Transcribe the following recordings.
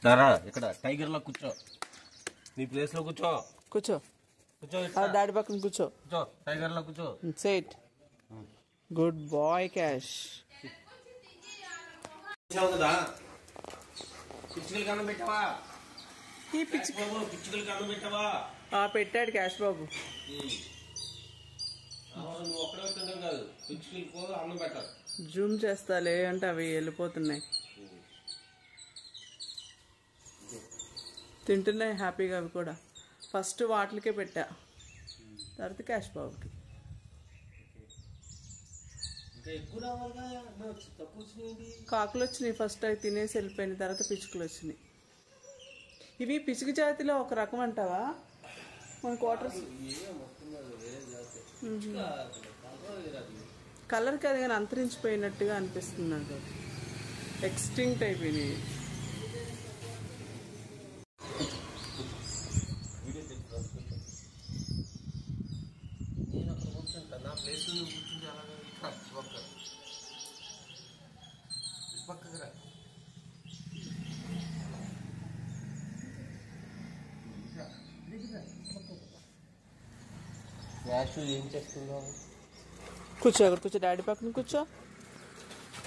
దారా ఇక్కడ టైగర్ లా కూర్చో, నీ ప్లేస్ లో కూర్చో. కూర్చో కూర్చో, డాడీ పక్కన కూర్చో. కూర్చో, టైగర్ లా కూర్చో. సెట్. Good boy Cash. కదా పిచ్చుకలు కన్నం పెట్టావా? ఈ పిచ్చుకలు కన్నం పెట్టావా? పెట్టాడు క్యాష్ బాబు. నువ్వు ఒక్కడే తింటాం కాదు, పిచ్చుకలకు అన్నం పెట్టాలి. జూమ్ చేస్తాలే అంటే అవి వెళ్ళిపోతున్నాయి. తింటున్నాయి హ్యాపీగా అవి కూడా. ఫస్ట్ వాటికే పెట్టా, తర్వాత క్యాష్ బాబుకి. కాకులు వచ్చినాయి ఫస్ట్, అవి తినేసి వెళ్ళిపోయినాయి. తర్వాత పిచ్చుకలు వచ్చినాయి. ఇవి పిచ్చుక జాతిలో ఒక రకం అంటావా? మన క్వార్టర్స్ కలర్ కదా కానీ అంతరించిపోయినట్టుగా అనిపిస్తుంది నాకు. ఎక్స్టింక్ట్ అయిపోయినాయి. నా ప్లేస్ కూర్చుంటే పక్కరా. ఏం చేస్తున్నావు? కూర్చో, అక్కడ కూర్చో, డాడీ పక్కన కూర్చో.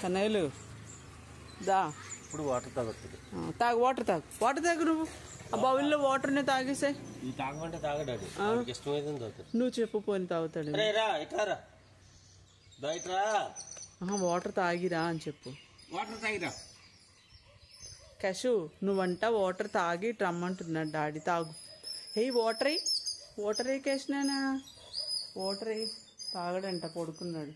కన్నయ్యలు దా. ఇప్పుడు వాటర్ తాగొస్తుంది. తాగు, వాటర్ తాగు. వాటర్ తాగు నువ్వు. ఆ బౌల్లో వాటర్నే తాగేసాయి. ఇది తాగమంటే తాగడాడు, ఇష్టమైంది తాగుతాడు. నువ్వు చెప్పు, పోని తాగుతాడు. వాటర్ తాగిరా అని చెప్పు. వాటర్ తాగిరా కషు. నువ్వంట వాటర్ తాగి రమ్మంటున్నాడు డాడీ. తాగు. వాటర్ అయ్యి, వాటర్ అయ్యి కేసినానా. వాటర్ అయ్యి తాగడంట, పడుకున్నాడు.